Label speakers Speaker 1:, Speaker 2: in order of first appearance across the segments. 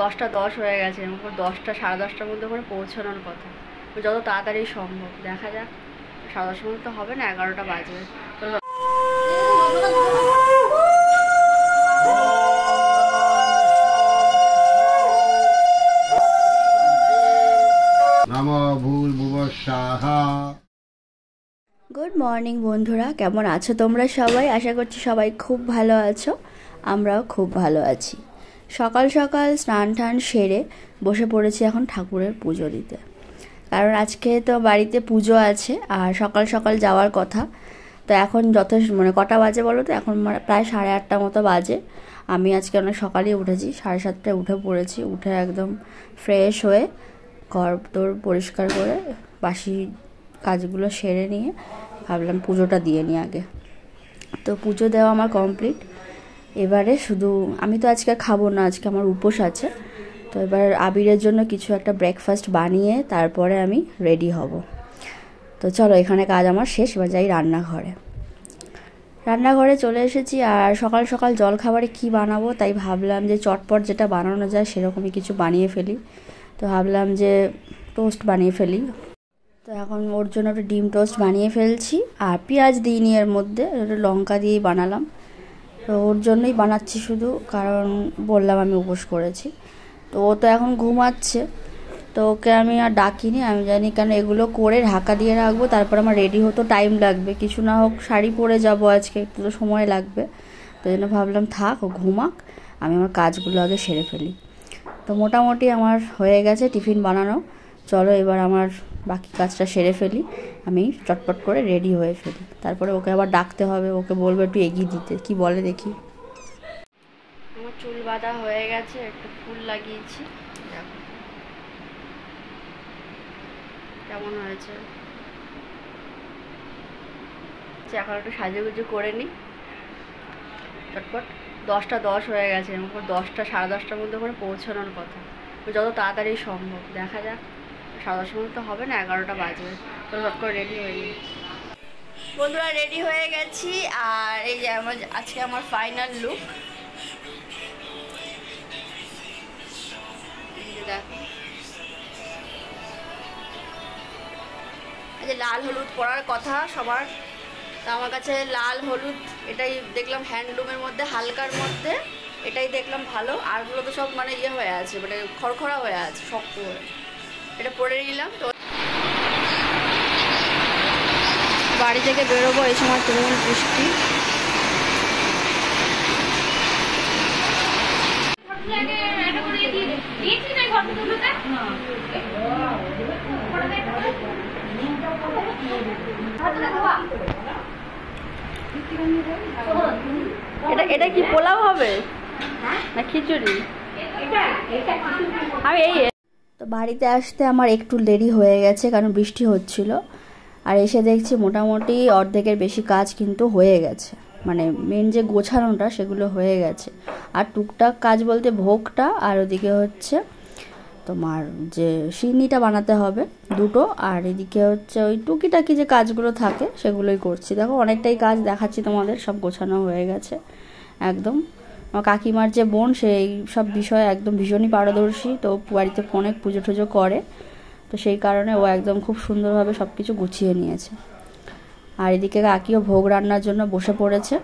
Speaker 1: 10টা 10 হয়ে গেছে, 10টা সাড়ে 10টার মধ্যে করে পৌঁছানোর কথা, যত তাড়াতাড়ি সম্ভব। দেখা যাক, সাড়ে 10টার মধ্যে তো হবে না, 11টা বাজবে। গুড মর্নিং বন্ধুরা, কেমন আছো তোমরা সবাই? আশা করছি সবাই খুব ভালো আছো, আমরাও খুব ভালো আছি। সকাল সকাল স্নান টান সেরে বসে পড়েছি এখন ঠাকুরের পুজো দিতে, কারণ আজকে তো বাড়িতে পুজো আছে আর সকাল সকাল যাওয়ার কথা। তো এখন যথেষ্ট কটা বাজে বলো তো? এখন প্রায় 8:30 মতো বাজে। আমি আজকে অনেক সকালেই উঠেছি, 7:30টায় উঠে পড়েছি। উঠে একদম ফ্রেশ হয়ে ঘর তোর পরিষ্কার করে বাসি কাজগুলো সেরে নিয়ে ভাবলাম পুজোটা দিয়ে নিই আগে। তো পুজো দেওয়া আমার কমপ্লিট। এবারে শুধু আমি তো আজকে খাবো না, আজকে আমার উপোস আছে। তো এবার আবিরের জন্য কিছু একটা ব্রেকফাস্ট বানিয়ে তারপরে আমি রেডি হব। তো চলো, এখানে কাজ আমার শেষ, এবার যাই রান্নাঘরে চলে এসেছি। আর সকাল সকাল জলখাবারে কি বানাবো তাই ভাবলাম যে চটপট যেটা বানানো যায় সেরকমই কিছু বানিয়ে ফেলি। তো ভাবলাম যে টোস্ট বানিয়ে ফেলি। তো এখন ওর জন্য একটা ডিম টোস্ট বানিয়ে ফেলছি, আর পেঁয়াজ দিইনি এর মধ্যে, লঙ্কা দিয়েই বানালাম। তো ওর জন্যই বানাচ্ছি শুধু, কারণ বললাম আমি উপোস করেছি। তো ও তো এখন ঘুমাচ্ছে, তো ওকে আমি আর ডাকিনি। আমি জানি কেন এগুলো করে ঢাকা দিয়ে রাখবো, তারপর আমার রেডি হতে টাইম লাগবে। কিছু না হোক শাড়ি পরে যাব আজকে, একটু তো সময় লাগবে। তো জন্য ভাবলাম থাক, ও ঘুমাক, আমি আমার কাজগুলো আগে সেরে ফেলি। তো মোটামুটি আমার হয়ে গেছে টিফিন বানানো। চলো এবার আমার বাকি কাজটা সেরে ফেলি, আমি চটপট করে রেডি হয়ে ফেলি। তারপরে ওকে আবার ডাকতে হবে, ওকে বলবো একটু এগিয়ে দিতে, কি বলে দেখি। আমার চুল বাঁধা হয়ে গেছে, একটু ফুল লাগিয়েছি, দেখো কেমন হয়েছে। এখন একটু সাজুগুজু করে নিই চটপট। 10টা 10 হয়ে গেছে, 10টা সাড়ে 10টার মধ্যে করে পৌঁছানোর কথা, যত তাড়াতাড়ি সম্ভব। দেখা যাক, সাড়ে 10টার মধ্যে তো হবে না, 11টা বাজবে। তো সব করে রেডি হয়ে নিই। বন্ধুরা রেডি হয়ে গেছি, আর এই যে আজকে আমার ফাইনাল লুক। দেখো, এই যে লাল হলুদ পরার কথা সবার, তা আমার কাছে লাল হলুদ এটাই দেখলাম হ্যান্ডলুমের মধ্যে, হালকার মধ্যে এটাই দেখলাম ভালো। আরগুলো তো সব ইয়ে হয়ে আছে, খড়খড়া হয়ে আছে, শক্ত হয়ে। এটা পরে নিলাম। তো বাড়ি থেকে বেরোবো, এই সময় তুমুল বৃষ্টি। এটা কি পোলাও হবে না খিচুড়ি? আমি তো বাড়িতে আসতে আমার একটু দেরি হয়ে গেছে, কারণ বৃষ্টি হচ্ছিল। আর এসে দেখছি মোটামুটি অর্ধেকের বেশি কাজ কিন্তু হয়ে গেছে, মেন যে গোছানোটা সেগুলো হয়ে গেছে। আর টুকটাক কাজ বলতে ভোগটা, আর ওদিকে হচ্ছে তোমার যে সিন্নিটা বানাতে হবে দুটো, আর এদিকে হচ্ছে ওই টুকিটাকি যে কাজগুলো থাকে সেগুলোই করছি। দেখো অনেকটাই কাজ দেখাচ্ছি তোমাদের, সব গোছানো হয়ে গেছে একদম। আমার কাকিমার যে বোন, সেই সব বিষয়ে একদম ভীষণই পারদর্শী। তো বাড়িতে অনেক পুজো টুজো করে, তো সেই কারণে ও একদম খুব সুন্দরভাবে সব কিছু গুছিয়ে নিয়েছে। আর এদিকে কাকিও ভোগ রান্নার জন্য বসে পড়েছে,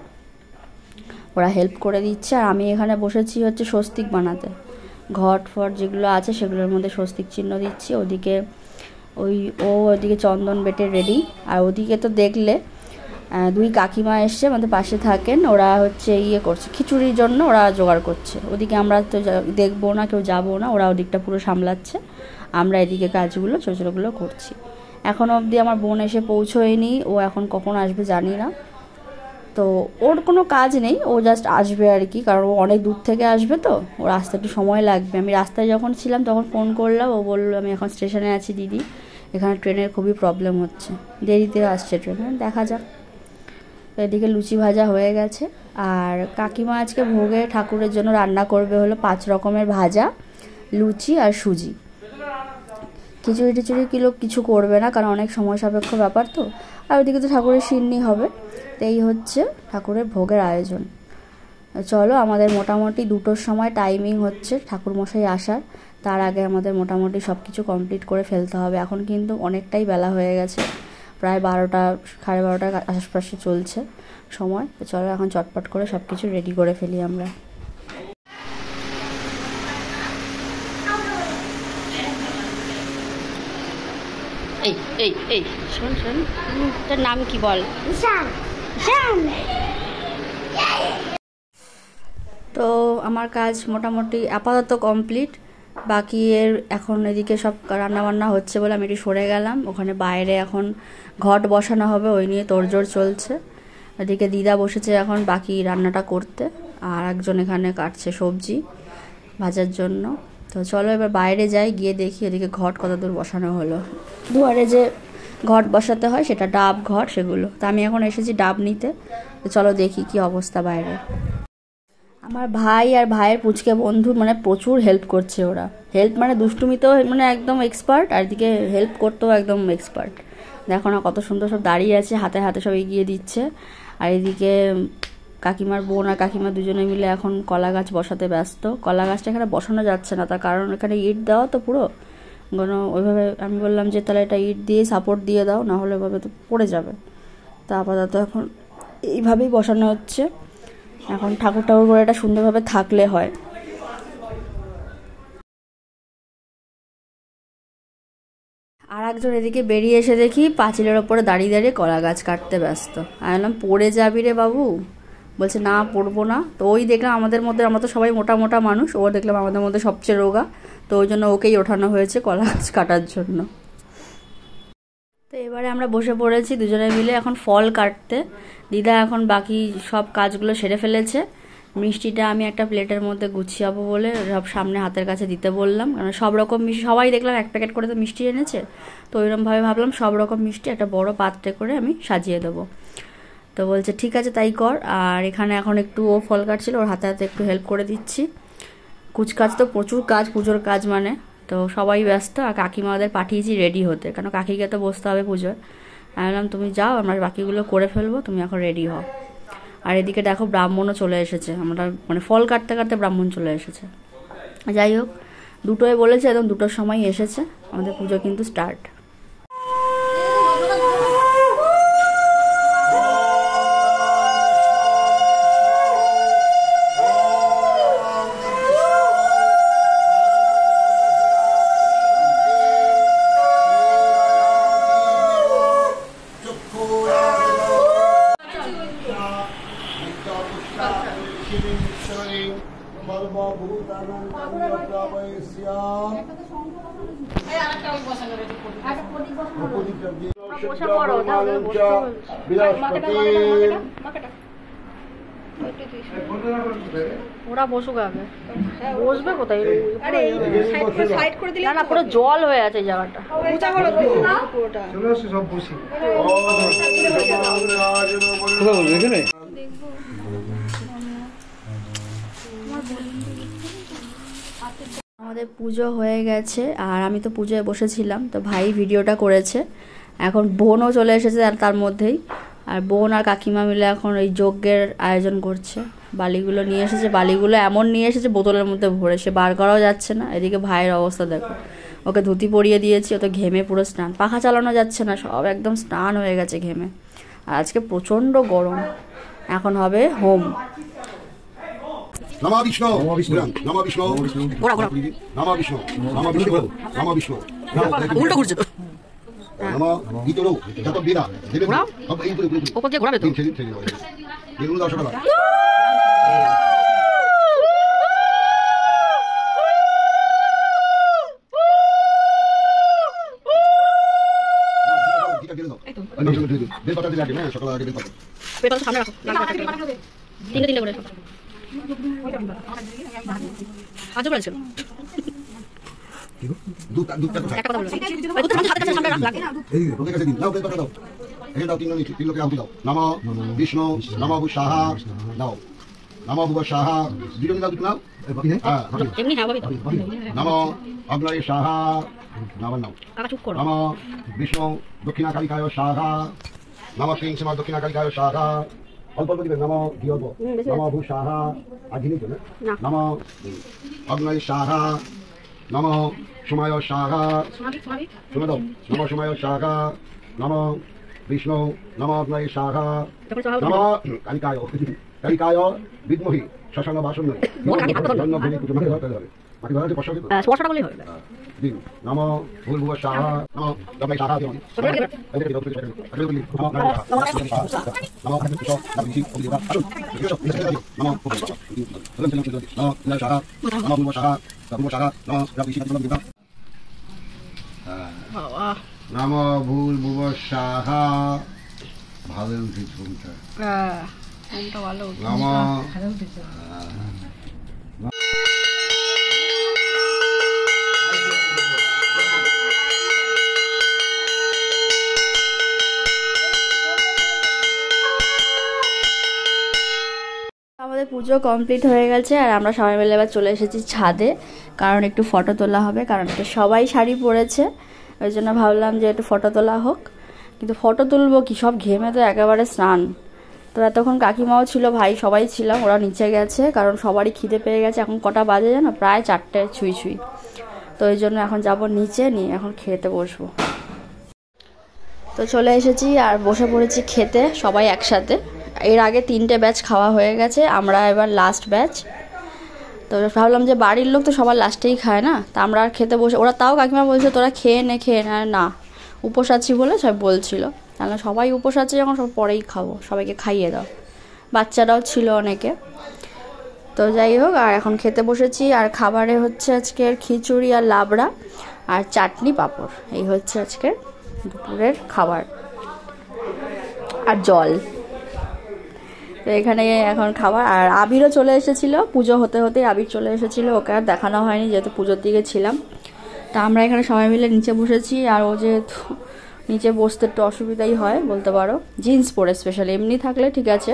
Speaker 1: ওরা হেল্প করে দিচ্ছে। আর আমি এখানে বসেছি হচ্ছে স্বস্তিক বানাতে, ঘট ফট যেগুলো আছে সেগুলোর মধ্যে স্বস্তিক চিহ্ন দিচ্ছি। ওদিকে ওদিকে চন্দন বেটে রেডি। আর ওদিকে তো দেখলে দুই কাকিমা এসছে, আমাদের পাশে থাকেন, ওরা হচ্ছে ইয়ে করছে, খিচুড়ির জন্য ওরা জোগাড় করছে। ওদিকে আমরা তো দেখবো না, কেউ যাবো না, ওরা ওদিকটা পুরো সামলাচ্ছে, আমরা এদিকে কাজগুলো ছোটো ছোটোগুলো করছি। এখনও অবধি আমার বোন এসে পৌঁছোয়নি, ও এখন কখন আসবে জানি না। তো ওর কোনো কাজ নেই, ও জাস্ট আসবে আর কি, কারণ ও অনেক দূর থেকে আসবে, তো ওর আসতে একটু সময় লাগবে। আমি রাস্তায় যখন ছিলাম তখন ফোন করলাম, ও বললো আমি এখন স্টেশনে আছি দিদি, এখানে ট্রেনের খুবই প্রবলেম হচ্ছে, দেরিতে আসছে ট্রেনে, দেখা যাক। তো এদিকে লুচি ভাজা হয়ে গেছে। আর কাকিমা আজকে ভোগে ঠাকুরের জন্য রান্না করবে হলো 5 রকমের ভাজা, লুচি আর সুজি। খিচুড়ি টিচুড়ি কিছু করবে না, কারণ অনেক সময় সাপেক্ষ ব্যাপার তো। আর ওইদিকে তো ঠাকুরের সিন্নি হবে। তো এই হচ্ছে ঠাকুরের ভোগের আয়োজন। চলো, আমাদের মোটামুটি 2টোর সময় টাইমিং হচ্ছে ঠাকুরমশাই আসার, তার আগে আমাদের মোটামুটি সব কিছু কমপ্লিট করে ফেলতে হবে। এখন কিন্তু অনেকটাই বেলা হয়ে গেছে, প্রায় 12টা 12:30টার আশপাশে চলছে সময়। তো চলো এখন চটপট করে সব কিছু রেডি করে ফেলি আমরা। এই এই এই শোন শোন, তোর নাম কি বল? তো আমার কাজ মোটামুটি আপাতত কমপ্লিট। বাকি এর এখন এদিকে সব রান্নাবান্না হচ্ছে বলে আমি একটু সরে গেলাম। ওখানে বাইরে এখন ঘট বসানো হবে, ওই নিয়ে তোড়জোড় চলছে। এদিকে দিদা বসেছে এখন বাকি রান্নাটা করতে, আর একজন এখানে কাটছে সবজি ভাজার জন্য। তো চলো এবার বাইরে যাই, গিয়ে দেখি এদিকে ঘট কত দূর বসানো হলো। দুয়ারে যে ঘট বসাতে হয় সেটা ডাব ঘট সেগুলো, তো আমি এখন এসেছি ডাব নিতে। তো চলো দেখি কি অবস্থা বাইরে। আমার ভাই আর ভাইয়ের পুচকে বন্ধু মানে প্রচুর হেল্প করছে ওরা। হেল্প মানে দুষ্টুমিতেও মানে একদম এক্সপার্ট, আর এদিকে হেল্প করতেও একদম এক্সপার্ট। দেখো না কত সুন্দর সব দাঁড়িয়ে আছে, হাতে হাতে সব এগিয়ে দিচ্ছে। আর এদিকে কাকিমার বোন আর কাকিমা দুজনে মিলে এখন কলা গাছ বসাতে ব্যস্ত। কলা গাছটা এখানে বসানো যাচ্ছে না, তার কারণ এখানে ইট দেওয়া তো পুরো ওইভাবে। আমি বললাম যে তাহলে এটা ইট দিয়ে সাপোর্ট দিয়ে দাও, নাহলে ওইভাবে তো পড়ে যাবে। তা আপাতত এখন এইভাবেই বসানো হচ্ছে। এখন ঠাকুর করে এটা সুন্দরভাবে থাকলে হয়। আর একজন এদিকে বেরিয়ে এসে দেখি পাঁচিলের ওপরে দাঁড়িয়ে দাঁড়িয়ে কলা গাছ কাটতে ব্যস্ত। আমি বললাম পড়ে যাবি রে বাবু, বলছে না পড়বো না। তো ওই দেখলাম আমাদের মধ্যে, আমরা তো সবাই মোটা মোটা মানুষ, ও দেখলাম আমাদের মধ্যে সবচেয়ে রোগা, তো ওই জন্য ওকেই ওঠানো হয়েছে কলা গাছ কাটার জন্য। তো এবারে আমরা বসে পড়েছি দুজনে মিলে এখন ফল কাটতে। দিদা এখন বাকি সব কাজগুলো সেরে ফেলেছে। মিষ্টিটা আমি একটা প্লেটের মধ্যে গুছিয়াবো বলে সব সামনে হাতের কাছে দিতে বললাম, কারণ সব রকম মিষ্টি সবাই দেখলাম এক প্যাকেট করে তো মিষ্টি এনেছে। তো ওইরকমভাবে ভাবলাম সব রকম মিষ্টি একটা বড় পাত্রে করে আমি সাজিয়ে দেবো। তো বলছে ঠিক আছে তাই কর। আর এখানে এখন একটু ও ফল কাটছিল, ওর হাতে হাতে একটু হেল্প করে দিচ্ছি। কুচকাজ তো প্রচুর কাজ, পুজোর কাজ মানে, তো সবাই ব্যস্ত। আর কাকিমা ওদের পাঠিয়েছি রেডি হতে, কারণ কাকিকে তো বসতে হবে পুজোয়। আমি বললাম তুমি যাও, আমরা বাকিগুলো করে ফেলবো, তুমি এখন রেডি হও। আর এদিকে দেখো ব্রাহ্মণও চলে এসেছে, আমরা মানে ফল কাটতে কাটতে ব্রাহ্মণ চলে এসেছে। যাই হোক, 2টোয় বলেছে, একদম 2টোর সময় এসেছে। আমাদের পুজো কিন্তু স্টার্ট। ওরা বসুক আগে, বসবে কোথায়? না পুরো জল হয়ে আছে জায়গাটা। আমাদের পুজো হয়ে গেছে, আর আমি তো পুজোয় বসেছিলাম, তো ভাই ভিডিওটা করেছে। এখন বোনও চলে এসেছে তার মধ্যেই, আর বোন আর কাকিমা মিলে এখন ওই যজ্ঞের আয়োজন করছে। বালিগুলো নিয়ে এসেছে, বালিগুলো এমন নিয়ে এসেছে বোতলের মধ্যে ভরে, সে বার করাও যাচ্ছে না। এদিকে ভাইয়ের অবস্থা দেখো, ওকে ধুতি পরিয়ে দিয়েছি, ও তো ঘেমে পুরো স্নান, পাখা চালানো যাচ্ছে না, সব একদম স্নান হয়ে গেছে ঘেমে। আর আজকে প্রচণ্ড গরম। এখন হবে হোম।
Speaker 2: নমঃ বিষ্ণু নমঃ বিষ্ণু নমঃ বিষ্ণু নমঃ বিষ্ণু নমঃ বিষ্ণু নমঃ বিষ্ণু উল্টো ঘুরছে তো। নমঃ গীতরো যত বিনা দেবে সব এই পুরো উপর দিয়ে ঘোরাবে তো ছেড়ে এগুলো 10 টাকা। বেল পাতা দিলে আগে না, সকালে আগে বেল পাতা। বেল পাতা সামনে রাখো, তিনটে করে আজও বলেছিল দুধ একটা কথা বলছি, ওই দুধ হাতে কাছে সামনে রাখ, এই ওকে কাছে দিন, নাও বেল পাতা দাও, এই দাও, তিন লোকে আহুতি দাও। নমঃ বিষ্ণু নমঃ ভূষাহা দাও, নমঃ ভূষাহা দুজন দাও, নাও হ্যাঁ এমনি নাও ভাবি। নমঃ অগ্নয়ে সাহা নাও নাও, কাকা চুপ করো। নমঃ বিষ্ণু দক্ষিণা কালিকায় সাহা, নমঃ কিং সীমা দক্ষিণা কালিকায় সাহা, অল্প অল্প দিবেন। নমো দিয়ব, নমো ভূষাহা, আঘিনী তো না, নমো অগ্নয় সাহা, নমো সময় সাহা, শুনে দাও, নমো সময় সাহা, নমো বিষ্ণু, নমো অগ্নয় সাহা, নমো কালিকায়, কালিকায় বিদ্মহি শ্মশান বাসন জন্য ভূমি পুজো মানে ধরতে হবে। বাকি ধরা হচ্ছে পশ্চাৎ
Speaker 3: স্পর্শটা করলেই হবে।
Speaker 2: দিন নমো ভূর্ভুব সাহা, নমো অগ্নয় সাহা দিও, নমো ভূর্ভুব সাহা। ভালো উঠেছে ঘুমটা,
Speaker 3: ভালো।
Speaker 2: নমো
Speaker 1: আমাদের পুজো কমপ্লিট হয়ে গেছে আর আমরা সবাই মিলে এবার চলে এসেছি ছাদে, কারণ একটু ফটো তোলা হবে। কারণ সবাই শাড়ি পরেছে, ওই জন্য ভাবলাম যে একটু ফটো তোলা হোক। কিন্তু ফটো তুলবো কি, সব ঘেমে তো একেবারে স্নান। তো এতক্ষণ কাকিমাও ছিল, ভাই সবাই ছিলাম, ওরা নিচে গেছে কারণ সবারই খিদে পেয়ে গেছে। এখন কটা বাজে জানো, প্রায় 4টে ছুঁই ছুঁই। তো ওই জন্য এখন যাব নিচে, নিয়ে এখন খেতে বসবো। তো চলে এসেছি আর বসে পড়েছি খেতে সবাই একসাথে। এর আগে 3টে ব্যাচ খাওয়া হয়ে গেছে, আমরা এবার লাস্ট ব্যাচ। তো ভাবলাম যে বাড়ির লোক তো সবার লাস্টেই খায় না, তা আমরা আর খেতে বসে, ওরা তাও কাকিমা বলছে তোরা খেয়ে নে খেয়ে নে, না উপোস আছি বলে সব বলছিল। তাহলে সবাই উপোস আছে যখন সব পরেই খাবো, সবাইকে খাইয়ে দাও। বাচ্চারাও ছিল অনেকে। তো যাই হোক, আর এখন খেতে বসেছি। আর খাবারে হচ্ছে আজকের খিচুড়ি আর লাবড়া আর চাটনি পাঁপড়, এই হচ্ছে আজকের দুপুরের খাবার আর জল। তো এখানে এখন খাবার। আর আবিরও চলে এসেছিলো, পুজো হতে হতেই আবির চলে এসেছিলো, ওকে আর দেখানো হয়নি যেহেতু পুজোর দিকে ছিলাম। তা আমরা এখানে সবাই মিলে নিচে বসেছি। আর ও যেহেতু নিচে বসতে একটু অসুবিধাই হয় বলতে পারো, জিন্স পরে স্পেশালি, এমনি থাকলে ঠিক আছে।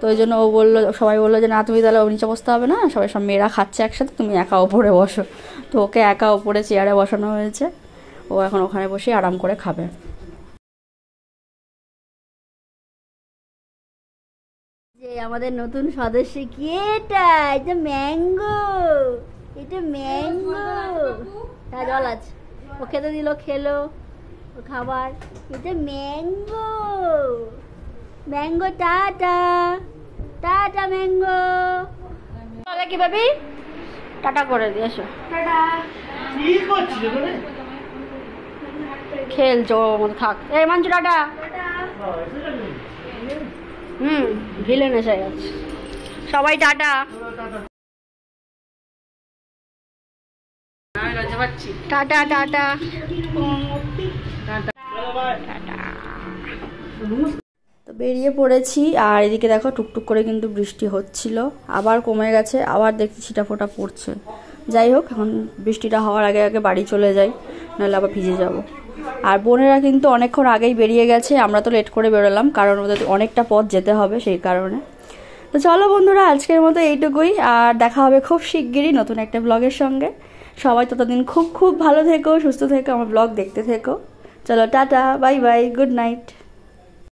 Speaker 1: তো ওই জন্য ও বললো, সবাই বললো যে না তুমি তাহলে ও নিচে বসতে হবে না, সবাই সব মেয়েরা খাচ্ছে একসাথে, তুমি একা ওপরে বসো। তো ওকে একা ওপরে চেয়ারে বসানো হয়েছে, ও এখন ওখানে বসে আরাম করে খাবে। যে আমাদের নতুন সদস্য কি, এটা এটা ম্যাঙ্গো, এটা ম্যাঙ্গো। হ্যাঁ জল আছে, ও খেতে দিল, খেলো ও খাবার। এটা mango, mango tata, tata mango. বলে কি বেবি, টাটা করে দিয়েছো, খেলছো ওর মতো, থাক। এই মানছো টাটা। ভিলেন এসে গেছে, সবাই টাটা। Tata tata tata. তো বেরিয়ে পড়েছি। আর এদিকে দেখো টুকটুক করে কিন্তু বৃষ্টি হচ্ছিল, আবার কমে গেছে, আবার দেখছি ছিটাফোঁটা পড়ছে। যাই হোক, এখন বৃষ্টিটা হওয়ার আগে আগে বাড়ি চলে যাই, নাহলে আবার ভিজে যাব। আর বোনেরা কিন্তু অনেকক্ষণ আগেই বেরিয়ে গেছে, আমরা তো লেট করে বেরোলাম কারণ ওদের অনেকটা পথ যেতে হবে সেই কারণে। তো চলো বন্ধুরা, আজকের মতো এইটুকুই। আর দেখা হবে খুব শিগগিরই নতুন একটা ব্লগের সঙ্গে। সবাই ততদিন খুব খুব ভালো থেকো, সুস্থ থেকো, আমার ব্লগ দেখতে থেকো। চলো tata, bye bye, good night.